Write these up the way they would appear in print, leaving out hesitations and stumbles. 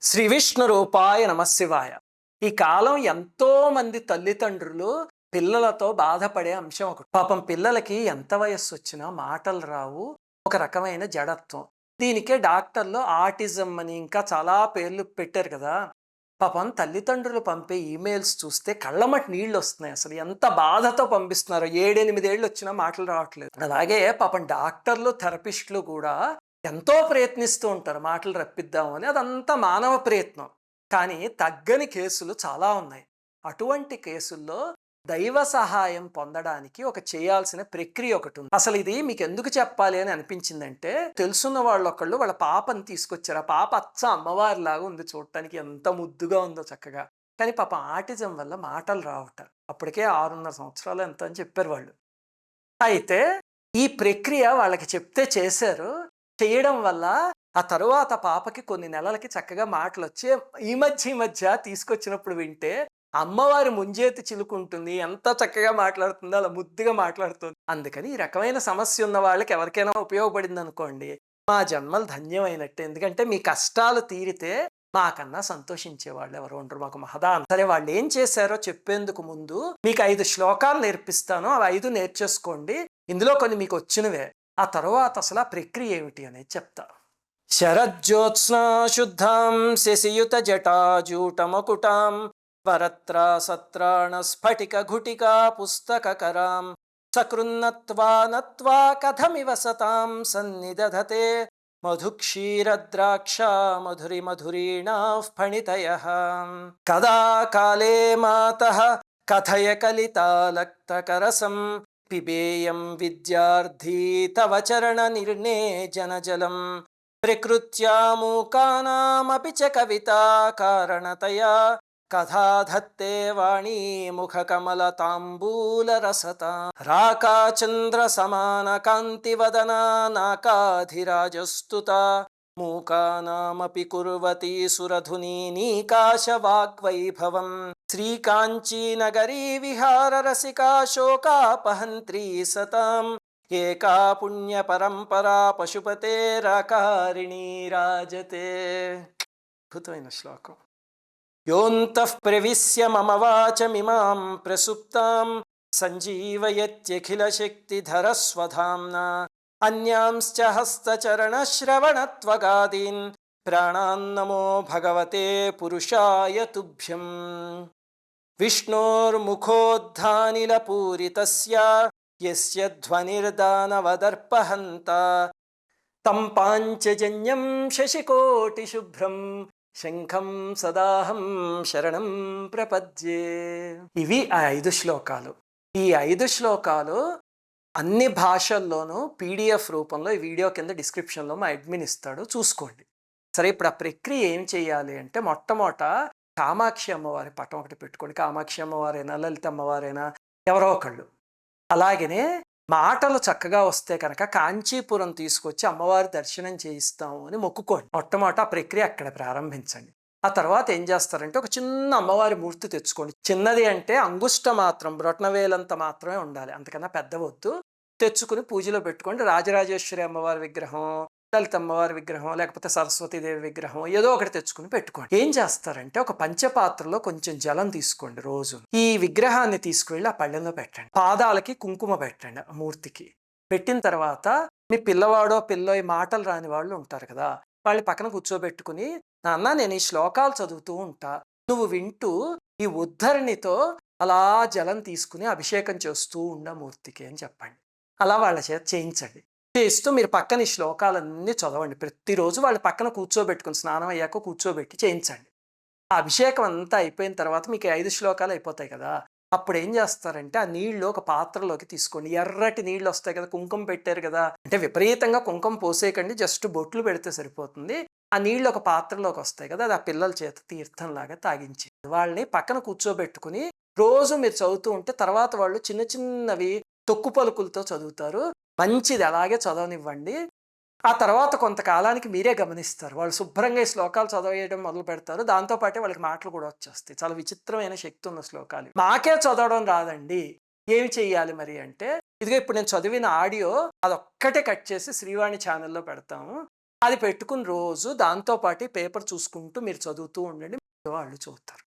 శ్రీ విష్ణు రూపాయ నమశివాయ. ఈ కాలం ఎంతో మంది తల్లిదండ్రులు పిల్లలతో బాధపడే అంశం ఒకటి. పాపం పిల్లలకి ఎంత వయస్సు వచ్చినా మాటలు రావు, ఒక రకమైన జడత్వం. దీనికే డాక్టర్లు ఆటిజం అని ఇంకా చాలా పేర్లు పెట్టారు కదా. పాపం తల్లిదండ్రులు పంపే ఈమెయిల్స్ చూస్తే కళ్ళమటి నీళ్ళు వస్తున్నాయి. అసలు ఎంత బాధతో పంపిస్తున్నారు. 7-8 ఏళ్ళు వచ్చినా మాటలు రావట్లేదు. అలాగే పాపం డాక్టర్లు, థెరపిస్టులు కూడా ఎంతో ప్రయత్నిస్తూ ఉంటారు మాటలు రప్పిద్దామని. అదంతా మానవ ప్రయత్నం. కానీ తగ్గని కేసులు చాలా ఉన్నాయి. అటువంటి కేసుల్లో దైవ సహాయం పొందడానికి చేయాల్సిన ప్రక్రియ ఒకటి ఉంది. అసలు ఇది మీకు ఎందుకు చెప్పాలి అని అనిపించిందంటే, తెలుసున్న వాళ్ళొకళ్ళు వాళ్ళ పాపని తీసుకొచ్చారు. ఆ పాప అచ్చ అమ్మవారిలాగా ఉంది, చూడటానికి ఎంత ముద్దుగా ఉందో చక్కగా. కానీ పాపం ఆటిజం వల్ల మాటలు రావట. అప్పటికే 6.5 సంవత్సరాలు ఎంత అని చెప్పారు వాళ్ళు. అయితే ఈ ప్రక్రియ వాళ్ళకి చెప్తే చేశారు. చేయడం వల్ల ఆ తరువాత పాపకి కొన్ని నెలలకి చక్కగా మాటలు వచ్చి ఈ మధ్య తీసుకొచ్చినప్పుడు వింటే అమ్మవారి ముంజేతి చిలుకుంటుంది, ఎంత చక్కగా మాట్లాడుతుందో, అలా ముద్దుగా మాట్లాడుతుంది. అందుకని ఈ రకమైన సమస్య ఉన్న వాళ్ళకి ఎవరికైనా ఉపయోగపడింది అనుకోండి, మా జన్మలు ధన్యమైనట్టే. ఎందుకంటే మీ కష్టాలు తీరితే మాకన్నా సంతోషించే వాళ్ళు ఎవరు ఉండరు, మాకు మహదానం. సరే, వాళ్ళు ఏం చేశారో చెప్పేందుకు ముందు మీకు 5 శ్లోకాలు నేర్పిస్తాను. అవి 5 నేర్చేసుకోండి. ఇందులో కొన్ని మీకు వచ్చినవే. ఆ తర్వాత అసలు ఆ ప్రక్రియ ఏమిటి అనేది చెప్తా. శరజ్యోత్స్నా శుద్ధాం శశియుత జటాజూటమకుటాం వరత్రా సత్రాణ స్ఫటిక ఘుటికా పుస్తకకరాం సకృన్నత్వా నత్వా కథమివ సతాం సన్నిదధతే మధుక్షీరద్రాక్ష మధురి మధురీణాః ఫణితయః కదా కాలే మాతః కథయ కలితాలక్తకరసం పిబేయం విద్యార్థీ తవ చరణ నిర్ణేజనజలం ప్రకృత్యా మూకానామపి చ కవితా కారణతయా కథాధత్తే వాణీ ముఖకమలతాంబూలరసతా రాకాచంద్ర సమాన కాంతివదనా నాకాధిరాజస్తుతా మూకానామపి కుర్వతి సురధుని నీకాశవాగ్వైభవం శ్రీకాంచీనగరీ విహారరసికా శోకాపహంత్రీ సతాం ఏకా పుణ్య పరంపరా పశుపతేరాకారిణీ రాజతే. అద్భుతమైన శ్లోకం. యోంతః ప్రవిశ్య మమ వాచమిమాం ప్రసుప్తాం సంజీవయత్యఖిల శక్తిధరస్వధామ్నా అన్యాంశ్చ హస్తచరణశ్రవణత్వగాదీన్ ప్రాణాన్నమో భగవతే పురుషాయ తుభ్యం. విష్ణోర్ముఖోద్ధానిలపూరితస్య యస్య ధ్వనిర్దానవదర్పహంత తం పాంచజన్యం శశికోటిశుభ్రం శంఖం సదాహం శరణం ప్రపద్యే. ఇవి ఆ 5 శ్లోకాలు. ఈ 5 శ్లోకాలు అన్ని భాషల్లోనూ PDF రూపంలో ఈ వీడియో కింద డిస్క్రిప్షన్లో మా అడ్మిన్ ఇస్తాడు, చూసుకోండి. సరే, ఇప్పుడు ఆ ప్రక్రియ ఏం చేయాలి అంటే, మొట్టమొదట కామాక్షి అమ్మవారి పటం ఒకటి పెట్టుకోండి. కామాక్షి అమ్మవారైనా లలిత అమ్మవారైనా ఎవరో ఒకళ్ళు. అలాగనే మాటలు చక్కగా వస్తే కనుక కాంచీపురం తీసుకొచ్చి అమ్మవారి దర్శనం చేయిస్తాము అని మొక్కుకోండి. మొట్టమొదట ఆ ప్రక్రియ అక్కడ ప్రారంభించండి. ఆ తర్వాత ఏం చేస్తారంటే, ఒక చిన్న అమ్మవారి మూర్తి తెచ్చుకోండి. చిన్నది అంటే అంగుష్ట మాత్రం, బ్రొటనవేలంత మాత్రమే ఉండాలి, అంతకన్నా పెద్ద వద్దు. తెచ్చుకుని పూజలో పెట్టుకోండి. రాజరాజేశ్వరి అమ్మవారి విగ్రహం, లలిత అమ్మవారి విగ్రహం, లేకపోతే సరస్వతీదేవి విగ్రహం ఏదో ఒకటి తెచ్చుకుని పెట్టుకోండి. ఏం చేస్తారంటే, ఒక పంచపాత్రలో కొంచెం జలం తీసుకోండి. రోజు ఈ విగ్రహాన్ని తీసుకువెళ్ళి ఆ పళ్ళెంలో పెట్టండి. పాదాలకి కుంకుమ పెట్టండి ఆ మూర్తికి. పెట్టిన తర్వాత మీ పిల్లవాడో పిల్లో ఈ మాటలు రాని వాళ్ళు ఉంటారు కదా, వాళ్ళ పక్కన కూర్చోబెట్టుకుని, నాన్న నేను ఈ శ్లోకాలు చదువుతూ ఉంటా, నువ్వు వింటూ ఈ ఉద్ధరణితో అలా జలం తీసుకుని అభిషేకం చేస్తూ ఉండ మూర్తికి అని చెప్పండి. అలా వాళ్ళ చేత చేయించండి. చేస్తూ మీరు పక్కన ఈ శ్లోకాలన్నీ చదవండి. ప్రతిరోజు వాళ్ళ పక్కన కూర్చోబెట్టుకుని, స్నానం అయ్యాక కూర్చోబెట్టి చేయించండి. ఆ అభిషేకం అంతా అయిపోయిన తర్వాత మీకు 5 శ్లోకాలు అయిపోతాయి కదా. అప్పుడు ఏం చేస్తారంటే, ఆ నీళ్లు ఒక పాత్రలోకి తీసుకోండి. ఎర్రటి నీళ్ళు వస్తాయి కదా, కుంకుమ పెట్టారు కదా, అంటే విపరీతంగా కుంకుమ పోసేయకండి, జస్ట్ బొట్లు పెడితే సరిపోతుంది. ఆ నీళ్ళు ఒక పాత్రలోకి వస్తాయి కదా, అది ఆ పిల్లల చేత తీర్థంలాగా తాగించి వాళ్ళని పక్కన కూర్చోబెట్టుకుని రోజు మీరు చదువుతూ ఉంటే తర్వాత వాళ్ళు చిన్న చిన్నవి తొక్కు పలుకులతో చదువుతారు. మంచిది, అలాగే చదవనివ్వండి. ఆ తర్వాత కొంతకాలానికి మీరే గమనిస్తారు, వాళ్ళు శుభ్రంగా ఈ శ్లోకాలు చదవేయడం మొదలు పెడతారు. దాంతోపాటే వాళ్ళకి మాటలు కూడా వచ్చేస్తాయి. చాలా విచిత్రమైన శక్తి ఉన్న శ్లోకాలు. మాకే చదవడం రాదండి, ఏమి చెయ్యాలి మరి అంటే, ఇదిగో ఇప్పుడు నేను చదివిన ఆడియో అదొక్కటే కట్ చేసి శ్రీవాణి ఛానల్లో పెడతాము. అది పెట్టుకుని రోజు దాంతో పాటు పేపర్ చూసుకుంటూ మీరు చదువుతూ ఉండండి, వాళ్ళు చదువుతారు.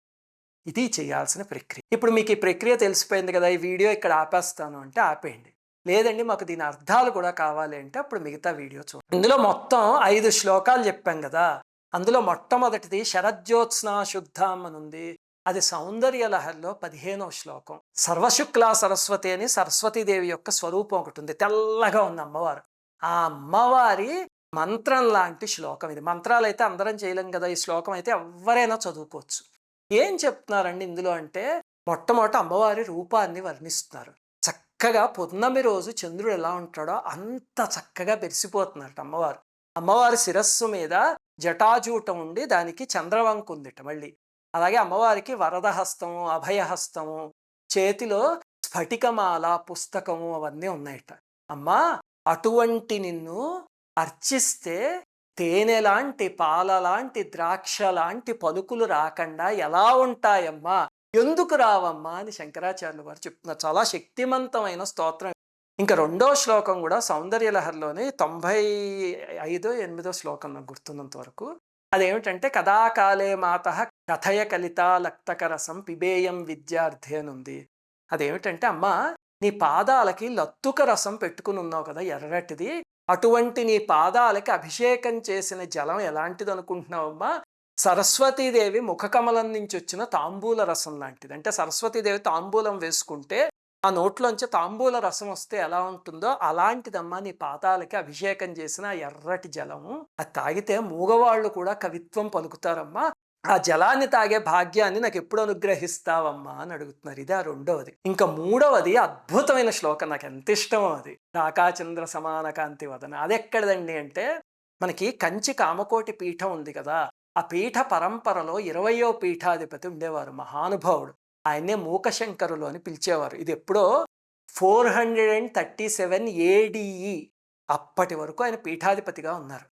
ఇది చేయాల్సిన ప్రక్రియ. ఇప్పుడు మీకు ఈ ప్రక్రియ తెలిసిపోయింది కదా, ఈ వీడియో ఇక్కడ ఆపేస్తాను అంటే ఆపేయండి. లేదండి మాకు దీని అర్థాలు కూడా కావాలి అంటే అప్పుడు మిగతా వీడియో చూడండి. ఇందులో మొత్తం 5 శ్లోకాలు చెప్పాం కదా. అందులో మొట్టమొదటిది శరజ్యోత్స్నా శుద్ధాం అని ఉంది. అది సౌందర్య లహరిలో 15వ శ్లోకం. సర్వశుక్లా సరస్వతి అని సరస్వతీదేవి యొక్క స్వరూపం ఒకటి ఉంది, తెల్లగా ఉంది అమ్మవారు. ఆ అమ్మవారి మంత్రం లాంటి శ్లోకం ఇది. మంత్రాలు అయితే అందరం చేయలేం కదా, ఈ శ్లోకం అయితే ఎవరైనా చదువుకోవచ్చు. ఏం చెప్తున్నారండి ఇందులో అంటే, మొట్టమొదట అమ్మవారి రూపాన్ని వర్ణిస్తున్నారు. చక్కగా పున్నమి రోజు చంద్రుడు ఎలా ఉంటాడో అంత చక్కగా మెరిసిపోతున్నారట అమ్మవారు. అమ్మవారి శిరస్సు మీద జటాజూటం ఉండి దానికి చంద్రవంక ఉందిట మళ్ళీ. అలాగే అమ్మవారికి వరదహస్తము, అభయహస్తము, చేతిలో స్ఫటికమాల, పుస్తకము అవన్నీ ఉన్నాయట. అమ్మా, అటువంటి నిన్ను అర్చిస్తే తేనె లాంటి, పాల లాంటి, ద్రాక్ష లాంటి పలుకులు రాకుండా ఎలా ఉంటాయమ్మా, ఎందుకు రావమ్మా అని శంకరాచార్యులు వారు చెప్తున్నారు. చాలా శక్తివంతమైన స్తోత్రం. ఇంకా 2వ శ్లోకం కూడా సౌందర్యలహరిలోని 95-8వ శ్లోకం నాకు గుర్తున్నంత వరకు. అదేమిటంటే, కదాకాలే మాత కథయ కలితా లక్తకరసం పిబేయం విద్యార్థి అని ఉంది. అదేమిటంటే, అమ్మా నీ పాదాలకి లత్తుక రసం పెట్టుకుని ఉన్నావు కదా ఎర్రటిది, అటువంటి నీ పాదాలకి అభిషేకం చేసిన జలం ఎలాంటిది అనుకుంటున్నావమ్మా? సరస్వతీదేవి ముఖకమలం నుంచి వచ్చిన తాంబూల రసం లాంటిది. అంటే సరస్వతీదేవి తాంబూలం వేసుకుంటే ఆ నోట్లోంచి తాంబూల రసం వస్తే ఎలా ఉంటుందో అలాంటిదమ్మా నీ పాదాలకి అభిషేకం చేసిన ఎర్రటి జలము. అది తాగితే మూగవాళ్ళు కూడా కవిత్వం పలుకుతారమ్మా. ఆ జలాన్ని తాగే భాగ్యాన్ని నాకు ఎప్పుడు అనుగ్రహిస్తావమ్మా అని అడుగుతున్నారు. ఇదే 2వది. ఇంకా 3వది అద్భుతమైన శ్లోకం, నాకు ఎంత ఇష్టమో అది. రాకాచంద్ర సమాన కాంతి వదన. అది ఎక్కడదండి అంటే, మనకి కంచి కామకోటి పీఠం ఉంది కదా, ఆ పీఠ పరంపరలో 20వ పీఠాధిపతి ఉండేవారు, మహానుభావుడు. ఆయన్నే మూకశంకరులు అని పిలిచేవారు. ఇది ఎప్పుడో 437 ADE అప్పటి వరకు ఆయన పీఠాధిపతిగా ఉన్నారు.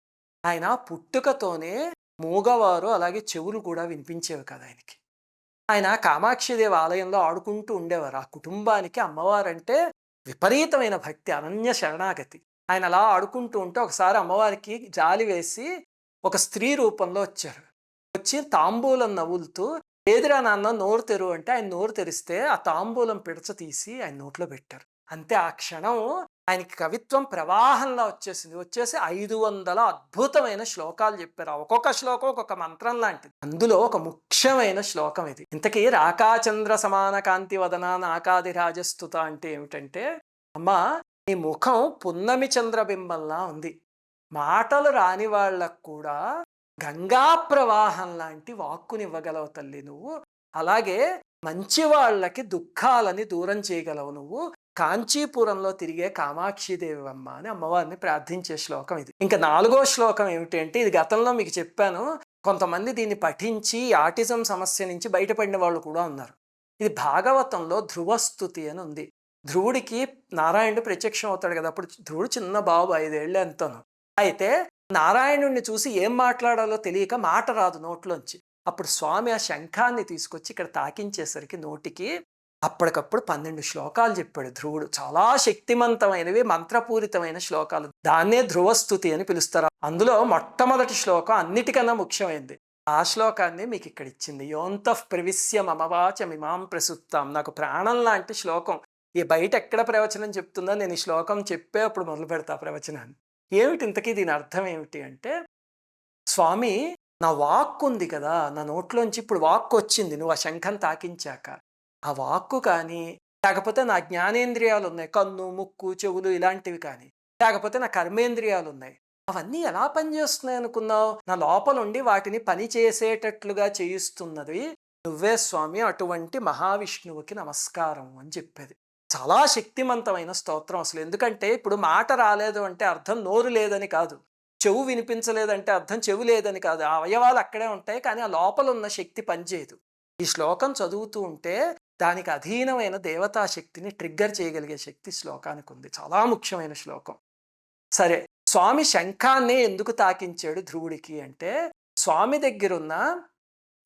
ఆయన పుట్టుకతోనే మూగవారు, అలాగే చెవులు కూడా వినిపించేవి కదా ఆయనకి. ఆయన కామాక్షిదేవి ఆలయంలో ఆడుకుంటూ ఉండేవారు. ఆ కుటుంబానికి అమ్మవారంటే విపరీతమైన భక్తి, అనన్య శరణాగతి. ఆయన అలా ఆడుకుంటూ ఉంటే ఒకసారి అమ్మవారికి జాలి వేసి ఒక స్త్రీ రూపంలో వచ్చారు. వచ్చి తాంబూలం నవ్వులుతూ, ఏదిరా నాన్న నోరు తెరు అంటే ఆయన నోరు తెరిస్తే ఆ తాంబూలం పిడచ తీసి ఆయన నోట్లో పెట్టారు. అంతే, ఆ క్షణం ఆయనకి కవిత్వం ప్రవాహంలో వచ్చేసి 500 అద్భుతమైన శ్లోకాలు చెప్పారు. ఒక్కొక్క శ్లోకం ఒక్కొక్క మంత్రం లాంటిది. అందులో ఒక ముఖ్యమైన శ్లోకం ఇది. ఇంతకీ రాకాచంద్ర సమాన కాంతి వదన నాకాది రాజస్తుత అంటే ఏమిటంటే, అమ్మా నీ ముఖం పున్నమి చంద్రబింబంలా ఉంది. మాటలు రాని వాళ్ళకు కూడా గంగా ప్రవాహం లాంటి వాక్కునివ్వగలవు తల్లి నువ్వు. అలాగే మంచి వాళ్ళకి దుఃఖాలని దూరం చేయగలవు నువ్వు. కాంచీపురంలో తిరిగే కామాక్షిదేవి అమ్మ అని అమ్మవారిని ప్రార్థించే శ్లోకం ఇది. ఇంకా 4వ శ్లోకం ఏమిటి అంటే, ఇది గతంలో మీకు చెప్పాను, కొంతమంది దీన్ని పఠించి ఆటిజం సమస్య నుంచి బయటపడిన వాళ్ళు కూడా ఉన్నారు. ఇది భాగవతంలో ధ్రువస్తుతి అని ఉంది. ధ్రువుడికి నారాయణుడు ప్రత్యక్షం అవుతాడు కదా, అప్పుడు ధ్రువుడు చిన్న బాబు, 5 ఏళ్ళు ఎంతను. అయితే నారాయణుడిని చూసి ఏం మాట్లాడాలో తెలియక మాట రాదు నోట్లోంచి. అప్పుడు స్వామి ఆ శంఖాన్ని తీసుకొచ్చి ఇక్కడ తాకించేసరికి నోటికి అప్పటికప్పుడు 12 శ్లోకాలు చెప్పాడు ధ్రువుడు. చాలా శక్తివంతమైనవి, మంత్రపూరితమైన శ్లోకాలు. దాన్నే ధ్రువస్తుతి అని పిలుస్తారు. అందులో మొట్టమొదటి శ్లోకం అన్నిటికన్నా ముఖ్యమైనది. ఆ శ్లోకాన్ని మీకు ఇక్కడ ఇచ్చింది. యోంతః ప్రవిశ్య మమవాచమిమాం ప్రసుప్తాం. నాకు ప్రాణం లాంటి శ్లోకం. ఈ బయట ఎక్కడ ప్రవచనం చెప్తుందో నేను ఈ శ్లోకం చెప్పే అప్పుడు మొదలు పెడతా ప్రవచనాన్ని. ఏమిటి ఇంతకీ దీని అర్థం ఏమిటి అంటే, స్వామి నా వాక్కు ఉంది కదా, నా నోట్లోంచి ఇప్పుడు వాక్కు వచ్చింది నువ్వు ఆ శంఖం తాకించాక. ఆ వాక్కు కానీ, లేకపోతే నా జ్ఞానేంద్రియాలు ఉన్నాయి, కన్ను, ముక్కు, చెవులు ఇలాంటివి కానీ, లేకపోతే నా కర్మేంద్రియాలు ఉన్నాయి, అవన్నీ ఎలా పనిచేస్తున్నాయి అనుకున్నావు? నా లోపలుండి వాటిని పని చేసేటట్లుగా చేయిస్తున్నది నువ్వే స్వామి. అటువంటి మహావిష్ణువుకి నమస్కారం అని చెప్పేది. చాలా శక్తివంతమైన స్తోత్రం అసలు. ఎందుకంటే ఇప్పుడు మాట రాలేదు అంటే అర్థం నోరు లేదని కాదు, చెవు వినిపించలేదంటే అర్థం చెవు లేదని కాదు. ఆ అవయవాలు అక్కడే ఉంటాయి, కానీ ఆ లోపల ఉన్న శక్తి పనిచేయదు. ఈ శ్లోకం చదువుతూ ఉంటే దానికి అధీనమైన దేవతా శక్తిని ట్రిగ్గర్ చేయగలిగే శక్తి శ్లోకానికి ఉంది. చాలా ముఖ్యమైన శ్లోకం. సరే, స్వామి శంఖాన్ని ఎందుకు తాకించాడు ధ్రువుడికి అంటే, స్వామి దగ్గరున్న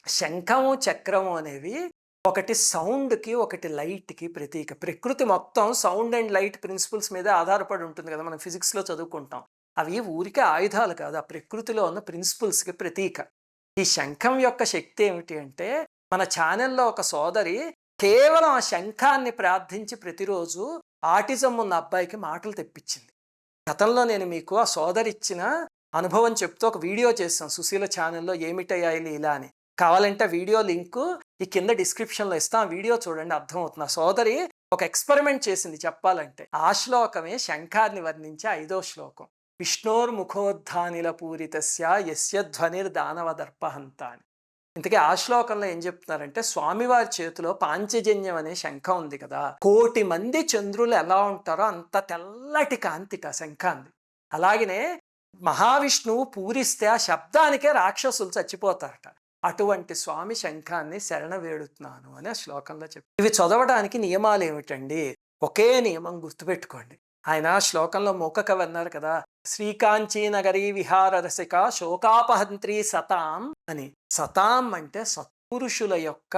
శంఖము చక్రము అనేవి ఒకటి సౌండ్కి, ఒకటి లైట్కి ప్రతీక. ప్రకృతి మొత్తం సౌండ్ అండ్ లైట్ ప్రిన్సిపల్స్ మీద ఆధారపడి ఉంటుంది కదా, మనం ఫిజిక్స్లో చదువుకుంటాం. అవి ఊరికే ఆయుధాలు కాదు, ఆ ప్రకృతిలో ఉన్న ప్రిన్సిపల్స్కి ప్రతీక. ఈ శంఖం యొక్క శక్తి ఏమిటి అంటే, మన ఛానల్లో ఒక సోదరి కేవలం ఆ శంఖాన్ని ప్రార్థించి ప్రతిరోజు ఆటిజం ఉన్న అబ్బాయికి మాటలు తెప్పించింది. గతంలో నేను మీకు ఆ సోదరి ఇచ్చిన అనుభవం చెప్తూ ఒక వీడియో చేస్తాను సుశీల ఛానల్లో, ఏమిటయ్యాయి లీలా అని. కావాలంటే వీడియో లింకు ఈ కింద డిస్క్రిప్షన్లో ఇస్తాం, ఆ వీడియో చూడండి, అర్థమవుతుంది. ఆ సోదరి ఒక ఎక్స్పెరిమెంట్ చేసింది చెప్పాలంటే. ఆ శ్లోకమే శంఖాన్ని వర్ణించే 5వ శ్లోకం. విష్ణోర్ముఖోద్ధానిల పూరితస్య యస్య ధ్వనిర్దానవ దర్పహంత అని. ఇంతకీ ఆ శ్లోకంలో ఏం చెప్తున్నారంటే, స్వామివారి చేతిలో పాంచజన్యం అనే శంఖం ఉంది కదా, 1,000,000 మంది చంద్రులు ఎలా ఉంటారో అంత తెల్లటి కాంతిక శంఖాంది. అలాగనే మహావిష్ణువు పూరిస్తే ఆ శబ్దానికే రాక్షసులు చచ్చిపోతారట. అటువంటి స్వామి శంఖాన్ని శరణ వేడుతున్నాను అని ఆ శ్లోకంలో చెప్పి. ఇవి చదవడానికి నియమాలు ఏమిటండి? ఒకే నియమం గుర్తుపెట్టుకోండి. ఆయన శ్లోకంలో మూకకవి అన్నారు కదా, శ్రీకాంచీ నగరీ విహార రసిక శోకాపహంత్రి సతాం అని. సతాం అంటే సత్పురుషుల యొక్క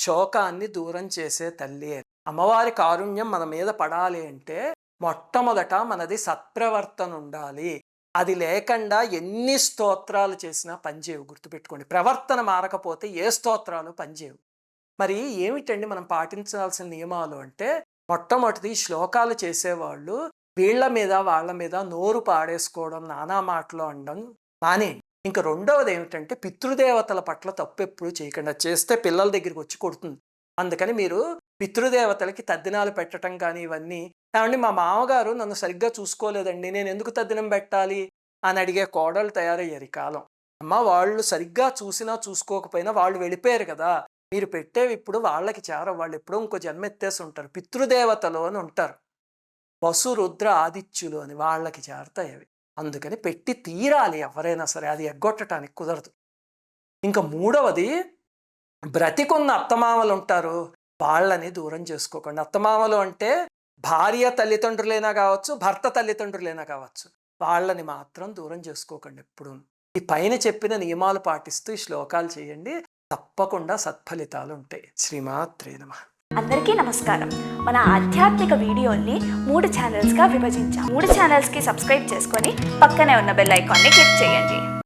శోకాన్ని దూరం చేసే తల్లి. అమ్మవారి కారుణ్యం మన మీద పడాలి అంటే మొట్టమొదట మనది సత్ప్రవర్తన ఉండాలి. అది లేకుండా ఎన్ని స్తోత్రాలు చేసినా పనిచేయవు, గుర్తుపెట్టుకోండి. ప్రవర్తన మారకపోతే ఏ స్తోత్రాలు పనిచేయవు. మరి ఏమిటండి మనం పాటించాల్సిన నియమాలు అంటే, మొట్టమొదటిది శ్లోకాలు చేసేవాళ్ళు వీళ్ళ మీద వాళ్ళ మీద నోరు పాడేసుకోవడం, నానా మాటలు అనడం మానేయండి. ఇంకా రెండవది ఏమిటంటే, పితృదేవతల పట్ల తప్పు ఎప్పుడు చేయకుండా. చేస్తే పిల్లల దగ్గరికి వచ్చి కొడుతుంది. అందుకని మీరు పితృదేవతలకి తద్దినాలు పెట్టడం కానీ ఇవన్నీ, ఏమండి మా మామగారు నన్ను సరిగ్గా చూసుకోలేదండి, నేను ఎందుకు తద్దినం పెట్టాలి అని అడిగే కోడలు తయారయ్యారు ఈ కాలం. అమ్మ, వాళ్ళు సరిగ్గా చూసినా చూసుకోకపోయినా వాళ్ళు వెళ్ళిపోయారు కదా, మీరు పెట్టేవి ఇప్పుడు వాళ్ళకి చేర, వాళ్ళు ఎప్పుడో ఇంకో జన్మ ఎత్తేసి ఉంటారు. పితృదేవతలు అని ఉంటారు, వసు రుద్ర ఆదిత్యులు అని, వాళ్ళకి చేరతాయి అవి. అందుకని పెట్టి తీరాలి ఎవరైనా సరే, అది ఎగ్గొట్టడానికి కుదరదు. ఇంకా మూడవది, బ్రతికున్న అత్తమామలు ఉంటారు, వాళ్ళని దూరం చేసుకోకండి. అత్తమామలు అంటే భార్య తల్లిదండ్రులైనా కావచ్చు, భర్త తల్లిదండ్రులైనా కావచ్చు, వాళ్ళని మాత్రం దూరం చేసుకోకండి ఎప్పుడు. ఈ పైన చెప్పిన నియమాలు పాటిస్తూ ఈ శ్లోకాలు చేయండి, తప్పకుండా సత్ఫలితాలు ఉంటాయి. శ్రీమాత్రే నమః. అందరికీ నమస్కారం. మన ఆధ్యాత్మిక వీడియోల్ని 3 ఛానల్స్గా విభజించాం. 3 ఛానల్స్కి సబ్స్క్రైబ్ చేసుకొని పక్కనే ఉన్న బెల్ ఐకాన్ని క్లిక్ చేయండి.